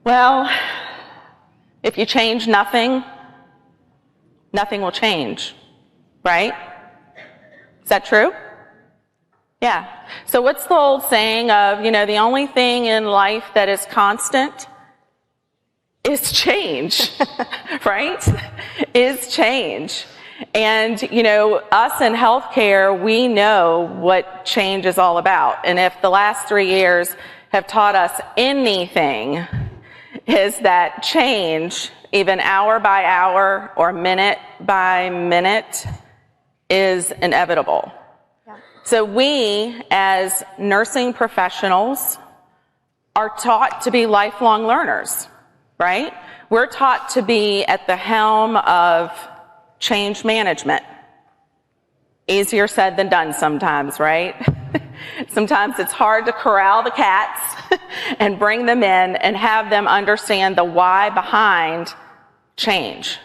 Well, if you change nothing, nothing will change, right? Is that true? Yeah. So what's the old saying of, the only thing in life that is constant is change, right? Is change. And, us in healthcare, we know what change is all about. And if the last 3 years have taught us anything, is that change, even hour by hour or minute by minute, is inevitable. Yeah. So we, as nursing professionals, are taught to be lifelong learners, right? We're taught to be at the helm of change management. Easier said than done sometimes, right? Sometimes it's hard to corral the cats and bring them in and have them understand the why behind change.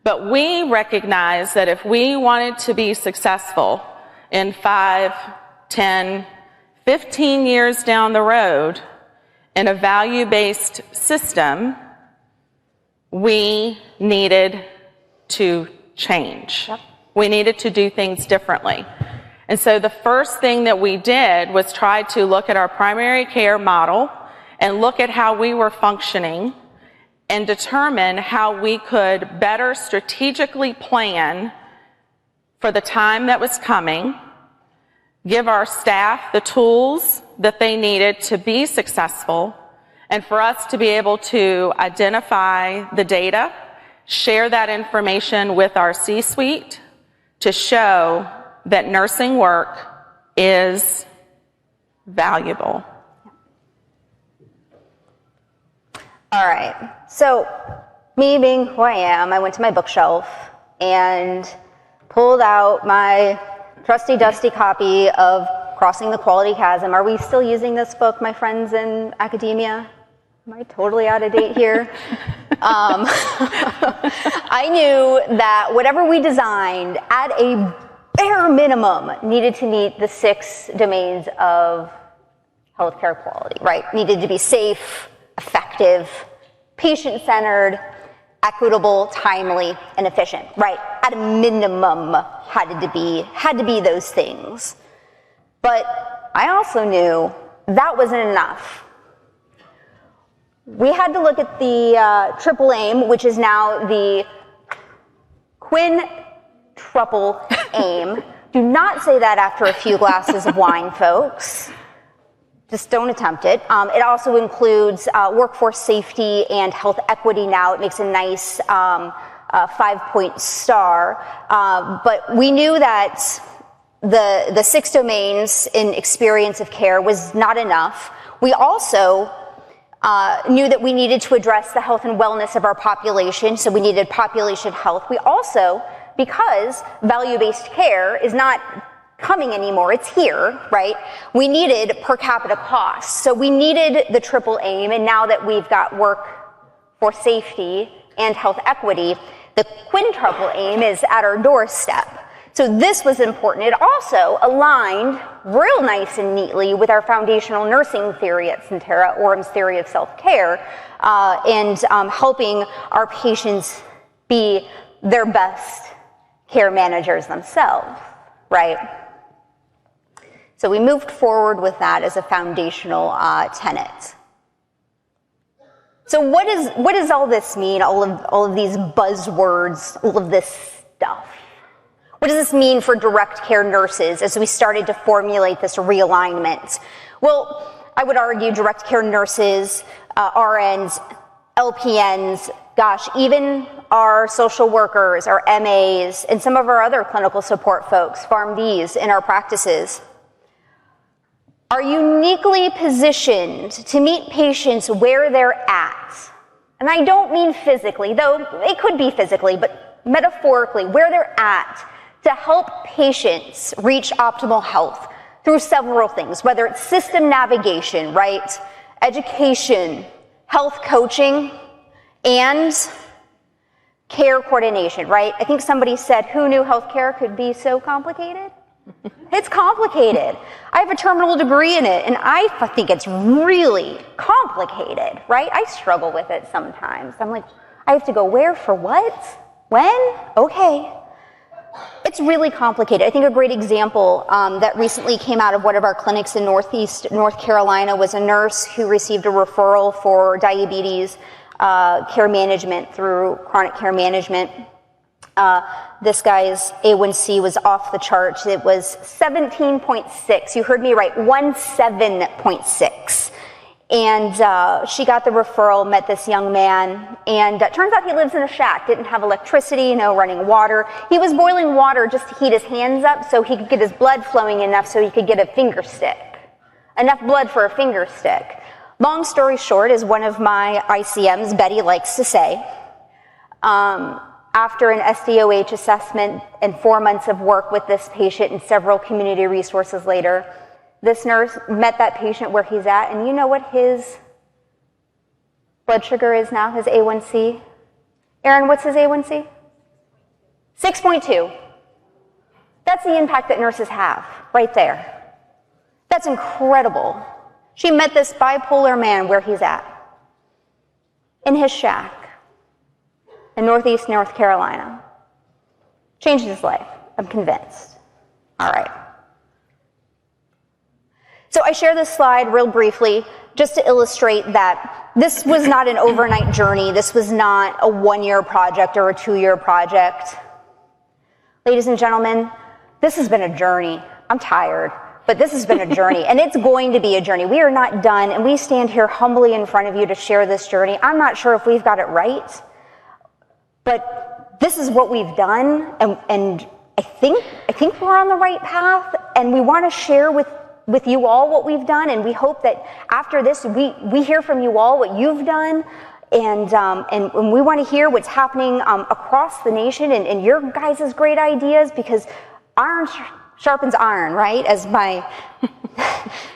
But we recognize that if we wanted to be successful in 5, 10, 15 years down the road in a value-based system, we needed to change. Yep. We needed to do things differently. And so the first thing that we did was try to look at our primary care model and look at how we were functioning and determine how we could better strategically plan for the time that was coming, give our staff the tools that they needed to be successful, and for us to be able to identify the data, share that information with our C-suite to show that nursing work is valuable. All right, so me being who I am, I went to my bookshelf and pulled out my trusty dusty copy of Crossing the Quality Chasm. Are we still using this book, my friends in academia? Am I totally out of date here? I knew that whatever we designed at a bare minimum needed to meet the 6 domains of healthcare quality, right? Needed to be safe, effective, patient-centered, equitable, timely, and efficient, right? At a minimum, had to be those things. But I also knew that wasn't enough. We had to look at the triple aim, which is now the quintuple aim. Do not say that after a few glasses of wine, folks. Just don't attempt it. It also includes workforce safety and health equity now. It makes a nice 5-point star. But we knew that the 6 domains in experience of care was not enough. We also knew that we needed to address the health and wellness of our population, so we needed population health. We also, because value-based care is not coming anymore, it's here, right? We needed per capita costs. So we needed the triple aim, and now that we've got work for safety and health equity, the quintuple aim is at our doorstep. So this was important. It also aligned real nice and neatly with our foundational nursing theory at Centera, Orum's theory of self-care, and helping our patients be their best care managers themselves, right? So we moved forward with that as a foundational tenet. So what does all this mean, all of these buzzwords, all of this stuff? What does this mean for direct care nurses as we started to formulate this realignment? Well, I would argue direct care nurses, RNs, LPNs, gosh, even our social workers, our MAs, and some of our other clinical support folks, PharmDs in our practices, are uniquely positioned to meet patients where they're at. And I don't mean physically, though it could be physically, but metaphorically, where they're at, to help patients reach optimal health through several things, whether it's system navigation, right, education, health coaching, and care coordination, right? I think somebody said, who knew healthcare could be so complicated? It's complicated. I have a terminal degree in it, and I think it's really complicated. complicated, right? I struggle with it sometimes. I'm like, I have to go where for what? When? Okay. It's really complicated. I think a great example that recently came out of one of our clinics in Northeast North Carolina was a nurse who received a referral for diabetes care management through chronic care management. This guy's A1C was off the charts. It was 17.6. You heard me right, 17.6. And she got the referral, met this young man, and turns out he lives in a shack, didn't have electricity, no running water. He was boiling water just to heat his hands up so he could get his blood flowing enough so he could get a finger stick. Enough blood for a finger stick. Long story short, as one of my ICMs, Betty, likes to say, after an SDOH assessment and 4 months of work with this patient and several community resources later, this nurse met that patient where he's at, and you know what his blood sugar is now, his A1C? Aaron, what's his A1C? 6.2. That's the impact that nurses have, right there. That's incredible. She met this bipolar man where he's at, in his shack, in Northeast North Carolina. Changed his life, I'm convinced. All right. So I share this slide real briefly just to illustrate that this was not an overnight journey. This was not a 1-year project or a 2-year project. Ladies and gentlemen, this has been a journey. I'm tired, but this has been a journey, and it's going to be a journey. We are not done, and we stand here humbly in front of you to share this journey. I'm not sure if we've got it right, but this is what we've done, and I think we're on the right path, and we want to share with you all what we've done, and we hope that after this we hear from you all what you've done, and we want to hear what's happening across the nation and your guys' great ideas, because iron sharpens iron, right? As my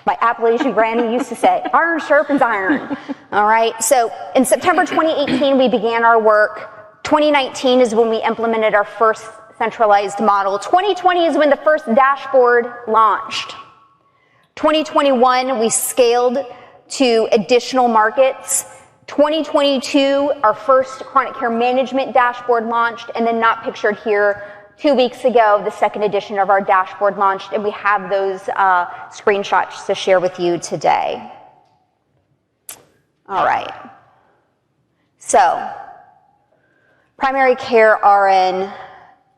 Appalachian granny used to say, iron sharpens iron. All right, so in September 2018 we began our work. 2019 is when we implemented our first centralized model. 2020 is when the first dashboard launched. 2021, we scaled to additional markets. 2022, our first chronic care management dashboard launched, and then not pictured here, 2 weeks ago, the second edition of our dashboard launched, and we have those screenshots to share with you today. All right. So, primary care RN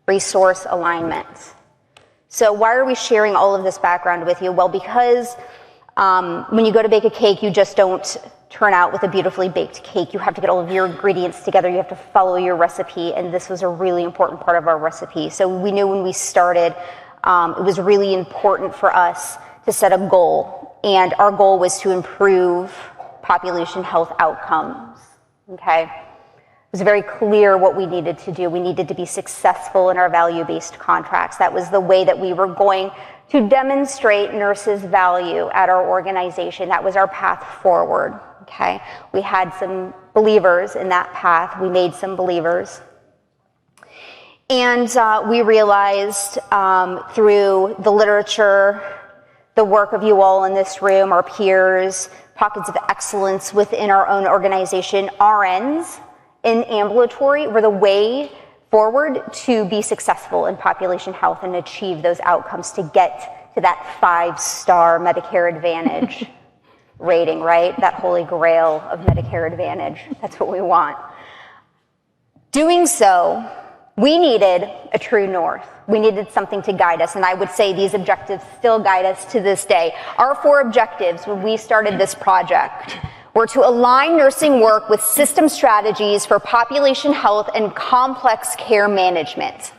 resource alignment. So why are we sharing all of this background with you? Well, because when you go to bake a cake, you just don't turn out with a beautifully baked cake. You have to get all of your ingredients together. You have to follow your recipe, and this was a really important part of our recipe. So we knew when we started, it was really important for us to set a goal, and our goal was to improve population health outcomes, okay? It was very clear what we needed to do. We needed to be successful in our value-based contracts. That was the way that we were going to demonstrate nurses' value at our organization. That was our path forward, okay? We had some believers in that path. We made some believers. And we realized through the literature, the work of you all in this room, our peers, pockets of excellence within our own organization, RNs, in ambulatory were the way forward to be successful in population health and achieve those outcomes to get to that 5-star Medicare Advantage rating, right? That holy grail of Medicare Advantage. That's what we want. Doing so, we needed a true north. We needed something to guide us, and I would say these objectives still guide us to this day. Our 4 objectives when we started this project were to align nursing work with system strategies for population health and complex care management.